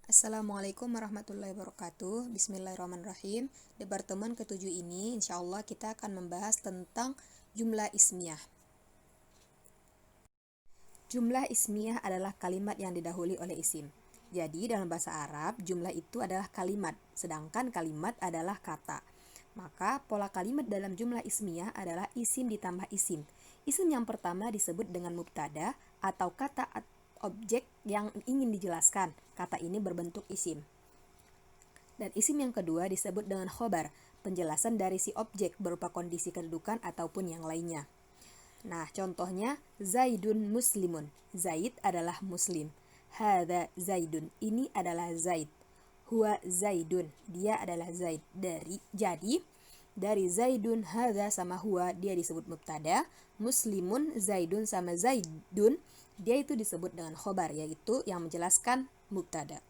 Assalamualaikum warahmatullahi wabarakatuh. Bismillahirrahmanirrahim. Di pertemuan ketujuh ini, insya Allah kita akan membahas tentang jumlah ismiyah. Jumlah ismiyah adalah kalimat yang didahului oleh isim. Jadi dalam bahasa Arab, jumlah itu adalah kalimat, sedangkan kalimat adalah kata. Maka pola kalimat dalam jumlah ismiyah adalah isim ditambah isim. Isim yang pertama disebut dengan mubtada atau kata objek yang ingin dijelaskan. Kata ini berbentuk isim. Dan isim yang kedua disebut dengan khobar, penjelasan dari si objek berupa kondisi kedudukan ataupun yang lainnya. Nah, contohnya Zaidun muslimun. Zaid adalah muslim. Hadza Zaidun. Ini adalah Zaid. Huwa Zaidun. Dia adalah Zaid. Dari Zaidun hadza sama huwa dia disebut mubtada. Muslimun Zaidun sama Zaidun dia itu disebut dengan khobar, yaitu yang menjelaskan mubtada.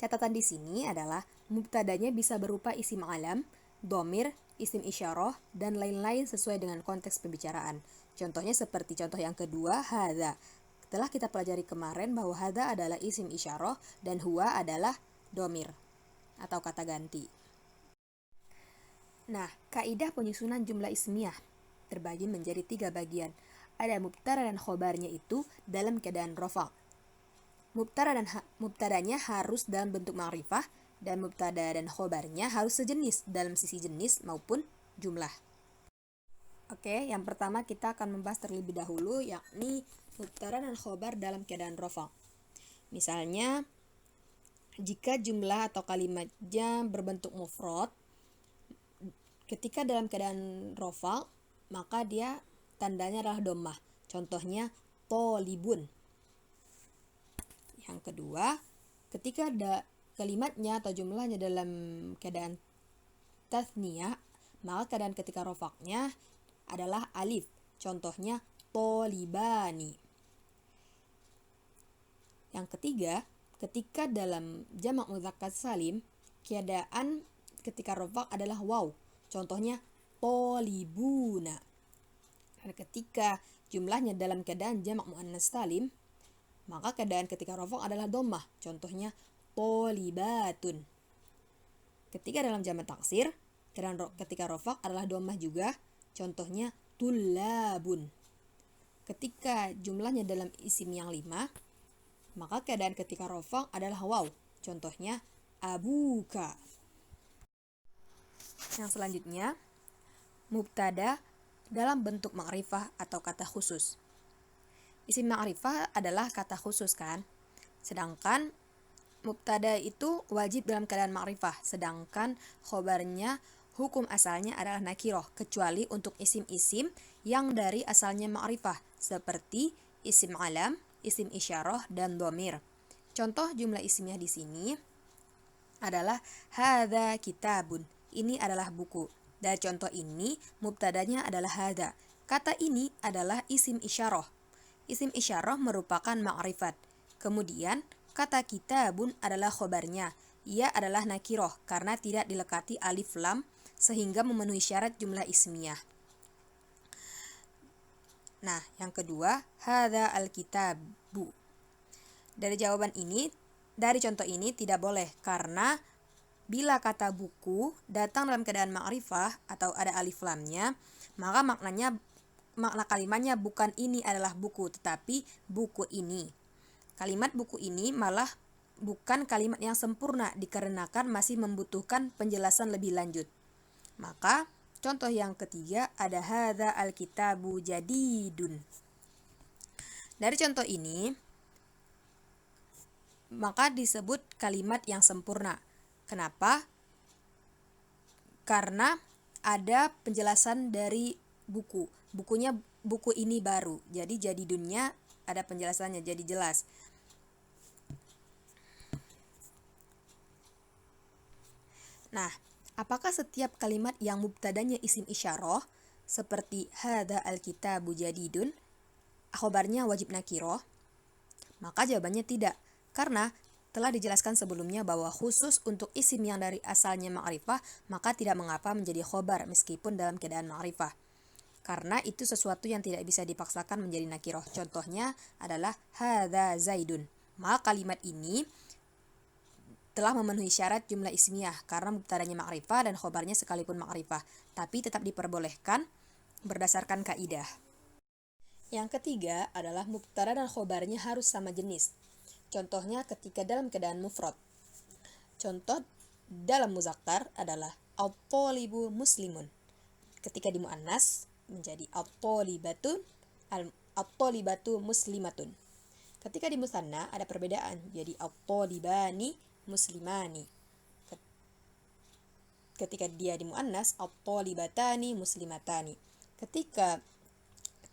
Catatan di sini adalah mubtadanya bisa berupa isim alam, dhamir, isim isyarah, dan lain-lain sesuai dengan konteks pembicaraan. Contohnya seperti contoh yang kedua, hadza. Telah kita pelajari kemarin bahwa hadza adalah isim isyarah dan huwa adalah dhamir atau kata ganti. Nah, kaidah penyusunan jumlah ismiyah terbagi menjadi 3 bagian. Ada mubtada dan khobarnya itu dalam keadaan rafa'. Mubtadanya harus dalam bentuk ma'rifah dan mubtada dan khobarnya harus sejenis dalam sisi jenis maupun jumlah. Oke, yang pertama kita akan membahas terlebih dahulu yakni mubtada dan khobar dalam keadaan rafa'. Misalnya jika jumlah atau kalimatnya berbentuk mufrad, ketika dalam keadaan rafa' maka dia tandanya adalah dhammah. Contohnya tolibun. Yang kedua, ketika ada kalimatnya atau jumlahnya dalam keadaan tathniyah, maka keadaan ketika rofaknya adalah alif. Contohnya tolibani. Yang ketiga, ketika dalam jamak mudzakkar salim, keadaan ketika rofak adalah waw. Contohnya tolibuna. Dan ketika jumlahnya dalam keadaan jamak muannas salim, maka keadaan ketika rofak adalah dhammah. Contohnya tolibatun. Ketika dalam jamak taksir, keadaan ketika rofak adalah dhammah juga. Contohnya tullabun. Ketika jumlahnya dalam isim yang 5, maka keadaan ketika rofak adalah waw. Contohnya abuka. Yang selanjutnya, mubtada dalam bentuk ma'rifah atau kata khusus. Isim ma'rifah adalah kata khusus kan? Sedangkan mubtada itu wajib dalam keadaan ma'rifah, sedangkan khobarnya hukum asalnya adalah nakiroh, kecuali untuk isim-isim yang dari asalnya ma'rifah, seperti isim alam, isim isyarah, dan dhamir. Contoh jumlah isimnya di sini adalah hadza kitabun. Ini adalah buku. Dari contoh ini, mubtadanya adalah hadza. Kata ini adalah isim isyarah. Isim isyarah merupakan ma'rifat. Kemudian, kata kitabun adalah khobarnya. Ia adalah nakiroh karena tidak dilekati alif lam sehingga memenuhi syarat jumlah ismiyah. Nah, yang kedua, hadza al-kitabu. Dari contoh ini tidak boleh karena bila kata buku datang dalam keadaan ma'rifah atau ada alif lamnya, maka makna kalimatnya bukan ini adalah buku, tetapi buku ini. Kalimat buku ini malah bukan kalimat yang sempurna dikarenakan masih membutuhkan penjelasan lebih lanjut. Maka contoh yang ketiga ada hadza al-kitabu jadidun. Dari contoh ini maka disebut kalimat yang sempurna. Kenapa? Karena ada penjelasan dari buku. Buku ini baru. Jadi jadidunnya ada penjelasannya, jadi jelas. Nah, apakah setiap kalimat yang mubtadanya isim isyarah seperti hadza al-kitabu jadidun khobarnya wajib nakiroh? Maka jawabannya tidak. Karena telah dijelaskan sebelumnya bahwa khusus untuk isim yang dari asalnya ma'rifah, maka tidak mengapa menjadi khobar meskipun dalam keadaan ma'rifah. Karena itu sesuatu yang tidak bisa dipaksakan menjadi nakiroh. Contohnya adalah hadza zaidun. Maka kalimat ini telah memenuhi syarat jumlah ismiyah karena mubtadanya ma'rifah dan khobarnya sekalipun ma'rifah, tapi tetap diperbolehkan berdasarkan kaidah. Yang ketiga adalah mubtada dan khobarnya harus sama jenis. Contohnya ketika dalam keadaan mufrad. Contoh dalam muzakkar adalah at-thalibu muslimun. Ketika di muannas menjadi at-talibatu muslimatun. Ketika di musanna ada perbedaan, jadi at-talibani muslimani. Ketika dia di muannas at-talibatani muslimatani. Ketika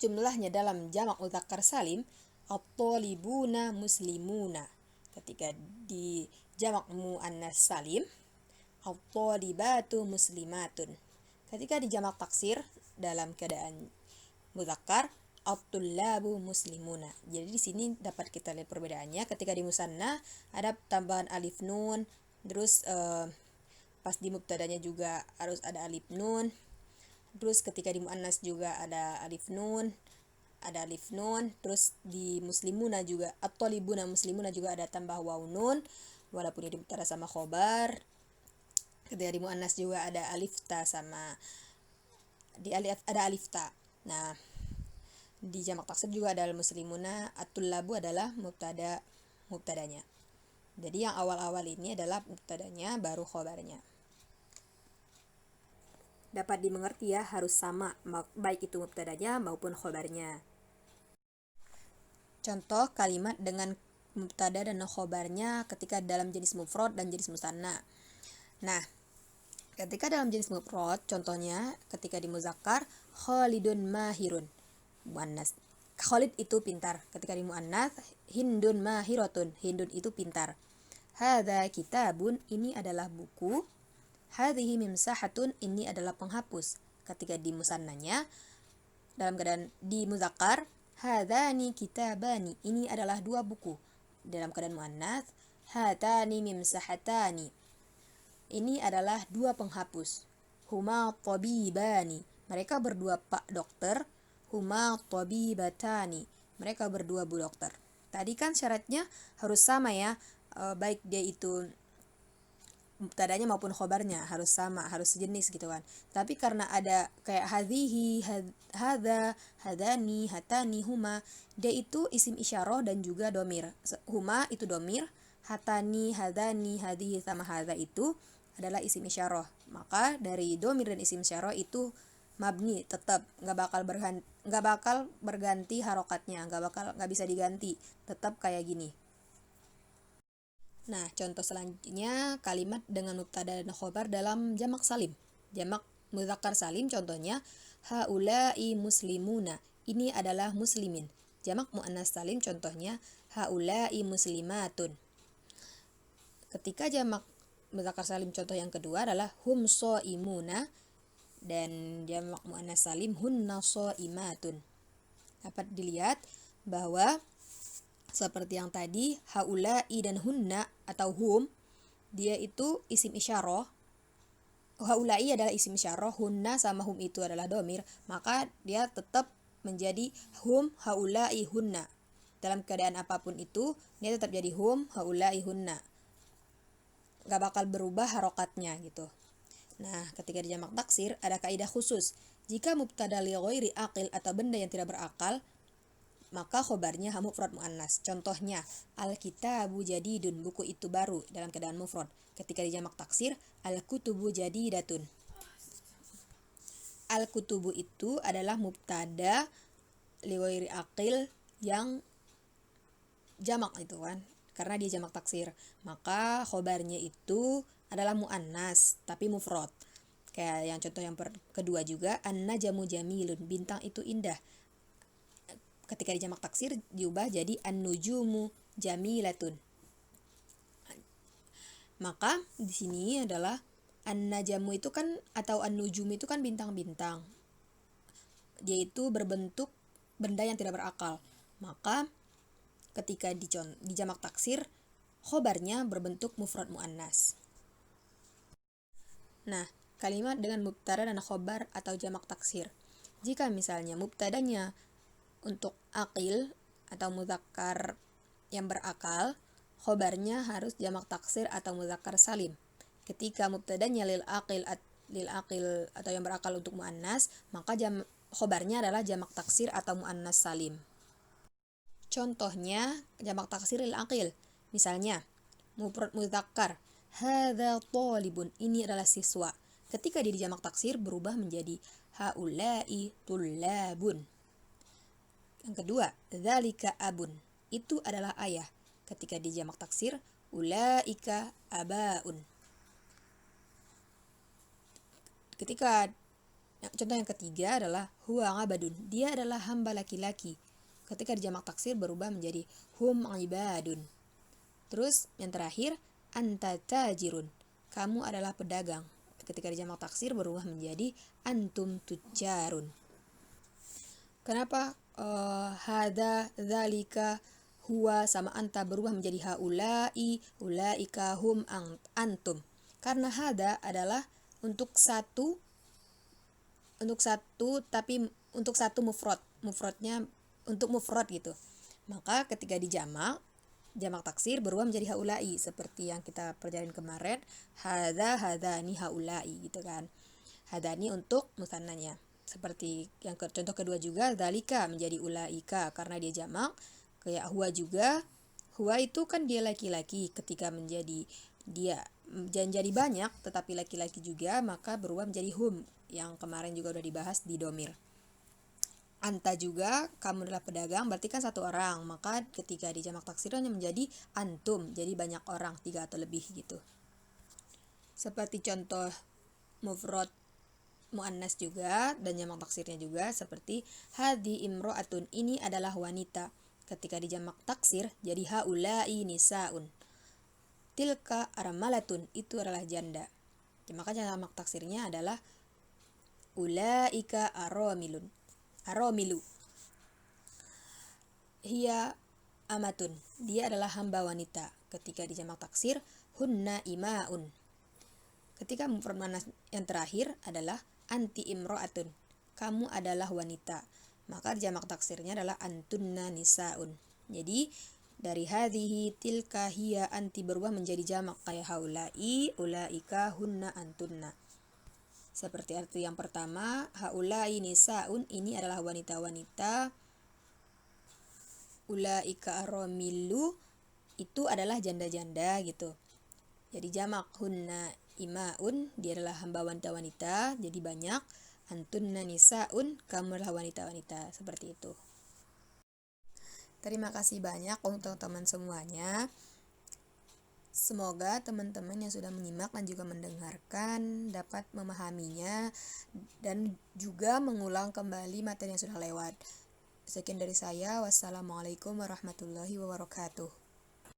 jumlahnya dalam jamak mudzakkar salim at-talibuna muslimuna. Ketika di jamak muannas salim at-talibatu muslimatun. Ketika di jamak taksir dalam keadaan mudzakkar at-tullabu muslimuna. Jadi di sini dapat kita lihat perbedaannya. Ketika di musanna ada tambahan alif nun, terus pas di mubtadanya juga harus ada alif nun. Terus ketika di muannas juga ada alif nun, terus di muslimuna juga at-talibuna muslimuna juga ada tambah waw nun walaupun ini mubtada sama khobar. Ketika di muannas juga ada alif ta sama ada alif ta. Nah, di jamak taksir juga ada muslimuna, at-tullabu adalah mubtadanya. Jadi yang awal-awal ini adalah mubtadanya baru khobarnya. Dapat dimengerti ya, harus sama baik itu mubtadanya maupun khobarnya. Contoh kalimat dengan mubtada dan khobarnya ketika dalam jenis mufrad dan jenis musanna. Nah, ketika dalam jenis mufrad, contohnya ketika di muzakkar Khalidun mahirun. Muannas. Khalid itu pintar. Ketika di muannas Hindun mahiratun. Hindun itu pintar. Hadza kitabun, ini adalah buku. Hadhihi mimsahatun, ini adalah penghapus. Ketika di musannanya dalam keadaan di muzakkar hadzani kitabani, ini adalah dua buku. Dalam keadaan muannas hatani mimsahatani, ini adalah dua penghapus. Huma tabibani, mereka berdua pak dokter. Huma tabibatani, mereka berdua bu dokter. Tadi kan syaratnya harus sama ya, baik dia itu mubtadanya maupun khobarnya harus sama, harus sejenis gitu kan. Tapi karena ada kayak hadhihi, hadza, hadani, hatani, huma, dia itu isim isyarah dan juga domir. Huma itu domir, hatani, hadani, hadhihi sama hadza itu adalah isim isyarah. Maka dari domir dan isim isyarah itu mabni, tetap nggak bakal berganti harokatnya, nggak bisa diganti, tetap kayak gini. Nah, contoh selanjutnya kalimat dengan mubtada dan khobar dalam jamak salim. Jamak mudzakkar salim contohnya haula'i muslimuna, ini adalah muslimin. Jamak muannas salim contohnya haula'i muslimatun. Ketika jamak mudzakkar salim contoh yang kedua adalah hum shaimuna, dan jamak muannas salim hunna shaimatun. Dapat dilihat bahwa seperti yang tadi haula'i dan hunna atau hum, dia itu isim isyarah. Haula'i adalah isim isyarah, hunna sama hum itu adalah domir, maka dia tetap menjadi hum haula'i hunna. Dalam keadaan apapun itu dia tetap jadi hum haula'i hunna, gak bakal berubah harokatnya gitu. Nah, ketika di jamak taksir ada kaidah khusus. Jika mubtada li ghairi aqil atau benda yang tidak berakal, maka khobarnya mufrad muannas. Contohnya, al-kitabu jadidun, buku itu baru dalam keadaan mufrad. Ketika di jamak taksir, al-kutubu jadidatun. Al-kutubu itu adalah mubtada li ghairi aqil yang jamak itu kan, karena dia jamak taksir. Maka khobarnya itu adalah muannas tapi mufrad. Kayak yang contoh yang kedua juga an-najmu jamilun, bintang itu indah. Ketika di jamak taksir diubah jadi an-nujumu jamilatun. Maka di sini adalah an-najmu itu kan atau an-nujum itu kan bintang-bintang. Dia itu berbentuk benda yang tidak berakal. Maka ketika di jamak taksir khobarnya berbentuk mufrad muannas. Nah, kalimat dengan mubtada dan khobar atau jamak taksir. Jika misalnya mubtadanya untuk aqil atau mudzakkar yang berakal, khobarnya harus jamak taksir atau muzakkar salim. Ketika mubtadanya lil aqil atau yang berakal untuk muannas, maka khobarnya adalah jamak taksir atau muannas salim. Contohnya jamak taksir lil aqil. Misalnya, mufrad muzakkar, hadza talibun, ini adalah siswa. Ketika dia dijamak taksir berubah menjadi haula'i tullabun. Yang kedua, dzalika abun, itu adalah ayah. Ketika dijamak taksir, ulaika abaun. Contoh yang ketiga adalah huwa abadun, dia adalah hamba laki-laki. Ketika dijamak taksir berubah menjadi hum ibadun. Terus yang terakhir, anta tajirun, kamu adalah pedagang. Ketika dijamak taksir berubah menjadi antum tujjarun. Kenapa hada, dzalika, huwa sama anta berubah menjadi haula'i, ulaika, hum, antum? Karena hada adalah untuk satu tapi untuk satu mufradnya untuk mufrad gitu. Maka ketika jamak taksir berubah menjadi haula'i, seperti yang kita pelajarin kemarin, hadani haula'i gitu kan. Hadani untuk musannanya. Seperti yang contoh kedua juga, dzalika menjadi ulaika karena dia jamak. Kayak huwa juga, huwa itu kan dia laki-laki, ketika menjadi dia jadi banyak tetapi laki-laki juga, maka berubah menjadi hum, yang kemarin juga udah dibahas di domir. Anta juga, kamu adalah pedagang, berarti kan satu orang, maka ketika dijamak taksirnya menjadi antum, jadi banyak orang, 3 atau lebih gitu. Seperti contoh mufrad muannas juga dan jamak taksirnya juga, seperti hadi imro'atun, ini adalah wanita. Ketika dijamak taksir jadi haula'i nisaun. Tilka armalatun, itu adalah janda. Maka jamak taksirnya adalah ulaika aromilu. Hiya amatun, dia adalah hamba wanita. Ketika dijamak taksir hunna imaun. Ketika mufrad muannas yang terakhir adalah anti imro'atun, kamu adalah wanita. Maka jamak taksirnya adalah antunna nisaun. Jadi dari hadhihi, tilka, hiya, anti berubah menjadi jamak kayak haula'i, ulaika, hunna, antunna. Seperti arti yang pertama, haula'i nisaun, ini adalah wanita-wanita. Ulaika aromilu, itu adalah janda-janda gitu. Jadi jamak hunna imaun, dia adalah hamba wanita-wanita, jadi banyak. Antunna nisaun, kamu adalah wanita-wanita, seperti itu. Terima kasih banyak untuk teman-teman semuanya. Semoga teman-teman yang sudah menyimak dan juga mendengarkan dapat memahaminya dan juga mengulang kembali materi yang sudah lewat. Sekian dari saya. Wassalamualaikum warahmatullahi wabarakatuh.